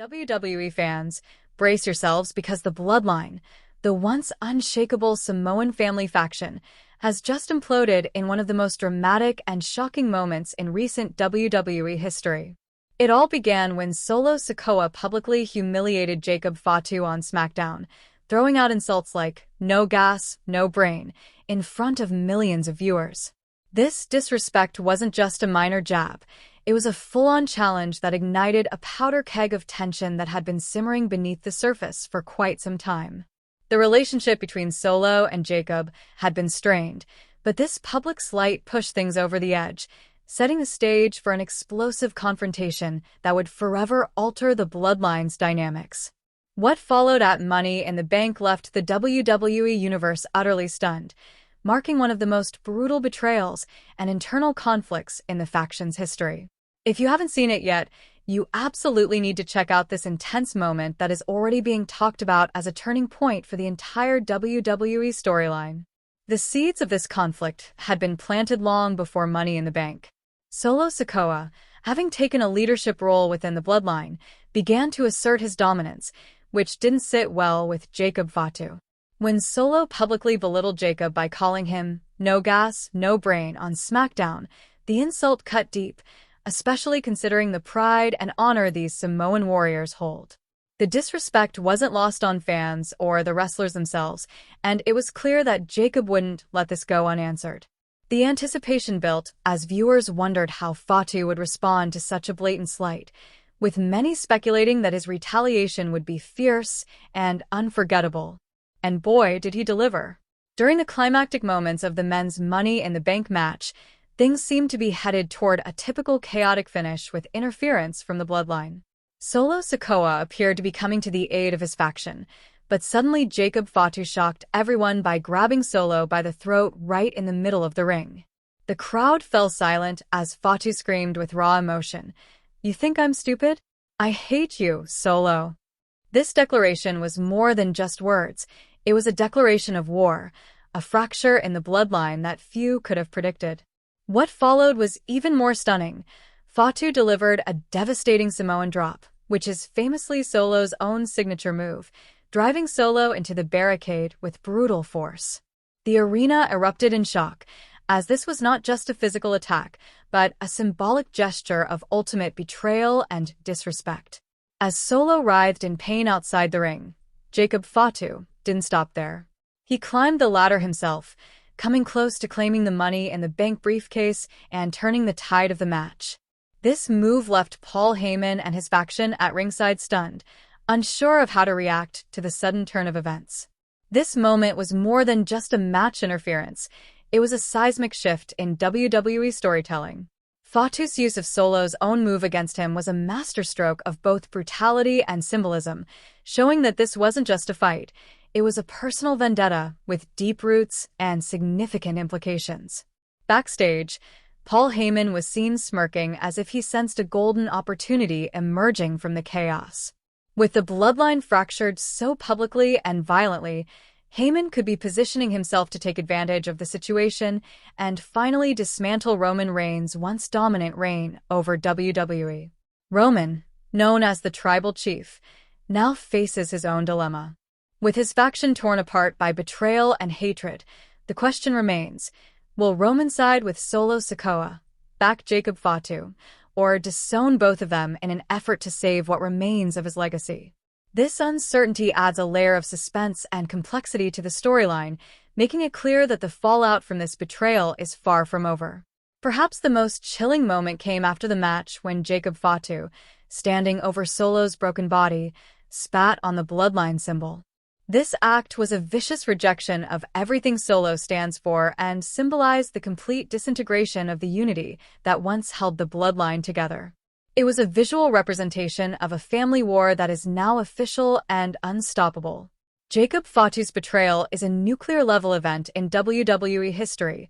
WWE fans, brace yourselves because the Bloodline, the once unshakable Samoan family faction, has just imploded in one of the most dramatic and shocking moments in recent WWE history. It all began when SoloSikoa publicly humiliated JacobFatu on SmackDown, throwing out insults like, "No gas, no brain," in front of millions of viewers. This disrespect wasn't just a minor jab. It was a full-on challenge that ignited a powder keg of tension that had been simmering beneath the surface for quite some time. The relationship between Solo and Jacob had been strained, but this public slight pushed things over the edge, setting the stage for an explosive confrontation that would forever alter the Bloodline's dynamics. What followed at Money in the Bank left the WWE Universe utterly stunned, marking one of the most brutal betrayals and internal conflicts in the faction's history. If you haven't seen it yet, you absolutely need to check out this intense moment that is already being talked about as a turning point for the entire WWE storyline. The seeds of this conflict had been planted long before Money in the Bank. SoloSikoa, having taken a leadership role within the Bloodline, began to assert his dominance, which didn't sit well with JacobFatu. When Solo publicly belittled Jacob by calling him "no gas, no brain" on SmackDown, the insult cut deep, especially considering the pride and honor these Samoan warriors hold. The disrespect wasn't lost on fans or the wrestlers themselves, and it was clear that Jacob wouldn't let this go unanswered. The anticipation built as viewers wondered how Fatu would respond to such a blatant slight, with many speculating that his retaliation would be fierce and unforgettable. And boy, did he deliver. During the climactic moments of the men's Money in the Bank match, things seemed to be headed toward a typical chaotic finish with interference from the Bloodline. SoloSikoa appeared to be coming to the aid of his faction, but suddenly JacobFatu shocked everyone by grabbing Solo by the throat right in the middle of the ring. The crowd fell silent as Fatu screamed with raw emotion, "You think I'm stupid? I hate you, Solo." This declaration was more than just words. It was a declaration of war, a fracture in the Bloodline that few could have predicted. What followed was even more stunning. Fatu delivered a devastating Samoan drop, which is famously Solo's own signature move, driving Solo into the barricade with brutal force. The arena erupted in shock, as this was not just a physical attack, but a symbolic gesture of ultimate betrayal and disrespect. As Solo writhed in pain outside the ring, JacobFatu didn't stop there. He climbed the ladder himself, coming close to claiming the Money in the Bank briefcase and turning the tide of the match. This move left Paul Heyman and his faction at ringside stunned, unsure of how to react to the sudden turn of events. This moment was more than just a match interference. It was a seismic shift in WWE storytelling. Fatu's use of Solo's own move against him was a masterstroke of both brutality and symbolism, showing that this wasn't just a fight. It was a personal vendetta with deep roots and significant implications. Backstage, Paul Heyman was seen smirking as if he sensed a golden opportunity emerging from the chaos. With the Bloodline fractured so publicly and violently, Heyman could be positioning himself to take advantage of the situation and finally dismantle Roman Reigns' once dominant reign over WWE. Roman, known as the Tribal Chief, now faces his own dilemma. With his faction torn apart by betrayal and hatred, the question remains, will Roman side with SoloSikoa, back JacobFatu, or disown both of them in an effort to save what remains of his legacy? This uncertainty adds a layer of suspense and complexity to the storyline, making it clear that the fallout from this betrayal is far from over. Perhaps the most chilling moment came after the match when JacobFatu, standing over Solo's broken body, spat on the Bloodline symbol. This act was a vicious rejection of everything Solo stands for and symbolized the complete disintegration of the unity that once held the Bloodline together. It was a visual representation of a family war that is now official and unstoppable. JacobFatu's betrayal is a nuclear-level event in WWE history,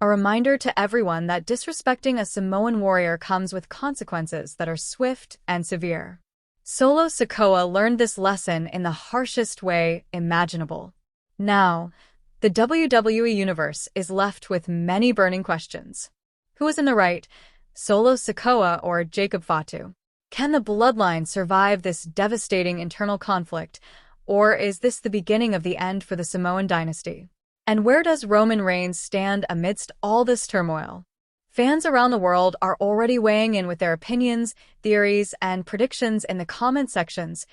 a reminder to everyone that disrespecting a Samoan warrior comes with consequences that are swift and severe. SoloSikoa learned this lesson in the harshest way imaginable. Now, the WWE Universe is left with many burning questions. Who is in the right, SoloSikoa or JacobFatu? Can the bloodline survive this devastating internal conflict, or is this the beginning of the end for the Samoan dynasty? And where does Roman Reigns stand amidst all this turmoil? Fans around the world are already weighing in with their opinions, theories, and predictions in the comment sections,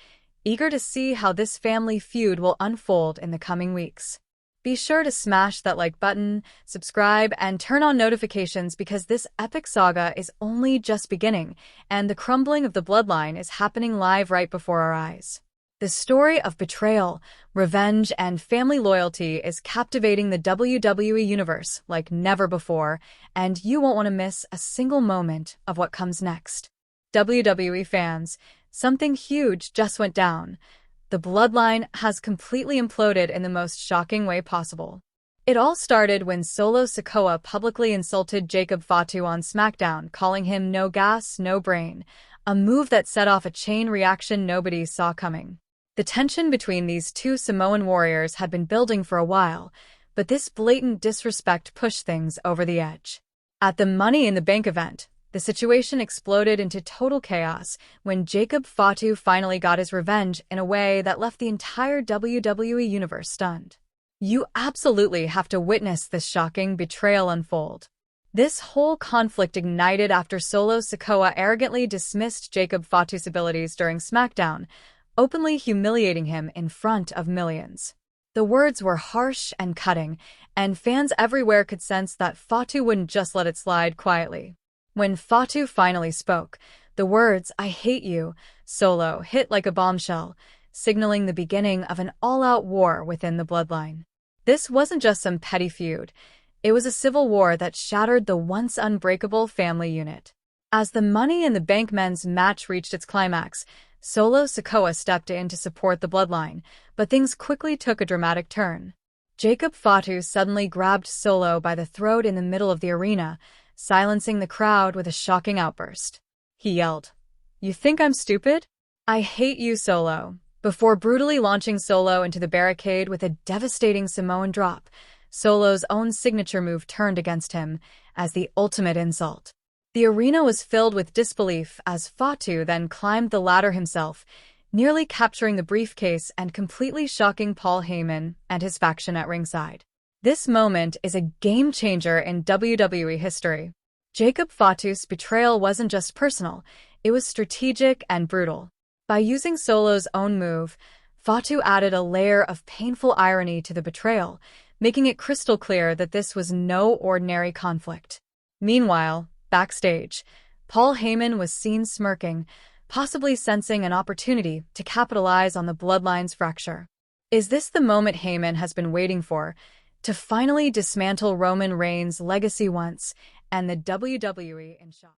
eager to see how this family feud will unfold in the coming weeks. Be sure to smash that like button, subscribe, and turn on notifications because this epic saga is only just beginning, and the crumbling of the bloodline is happening live right before our eyes. The story of betrayal, revenge, and family loyalty is captivating the WWE universe like never before, and you won't want to miss a single moment of what comes next. WWE fans, something huge just went down. The bloodline has completely imploded in the most shocking way possible. It all started when SoloSikoa publicly insulted JacobFatu on SmackDown, calling him no gas, no brain, a move that set off a chain reaction nobody saw coming. The tension between these two Samoan warriors had been building for a while, but this blatant disrespect pushed things over the edge. At the Money in the Bank event, the situation exploded into total chaos when JacobFatu finally got his revenge in a way that left the entire WWE universe stunned. You absolutely have to witness this shocking betrayal unfold. This whole conflict ignited after SoloSikoa arrogantly dismissed JacobFatu's abilities during SmackDown, openly humiliating him in front of millions. The words were harsh and cutting, and fans everywhere could sense that Fatu wouldn't just let it slide quietly. When Fatu finally spoke, the words, "I hate you," Solo, hit like a bombshell, signaling the beginning of an all-out war within the bloodline. This wasn't just some petty feud. It was a civil war that shattered the once unbreakable family unit. As the Money in the Bank men's match reached its climax, SoloSikoa stepped in to support the bloodline, but things quickly took a dramatic turn. JacobFatu suddenly grabbed Solo by the throat in the middle of the arena, silencing the crowd with a shocking outburst. He yelled, "You think I'm stupid? I hate you, Solo," before brutally launching Solo into the barricade with a devastating Samoan drop. Solo's own signature move turned against him as the ultimate insult. The arena was filled with disbelief as Fatu then climbed the ladder himself, nearly capturing the briefcase and completely shocking Paul Heyman and his faction at ringside. This moment is a game-changer in WWE history. JacobFatu's betrayal wasn't just personal, it was strategic and brutal. By using Solo's own move, Fatu added a layer of painful irony to the betrayal, making it crystal clear that this was no ordinary conflict. Meanwhile, backstage, Paul Heyman was seen smirking, possibly sensing an opportunity to capitalize on the bloodline's fracture. Is this the moment Heyman has been waiting for, to finally dismantle Roman Reigns' legacy once and the WWE in shock?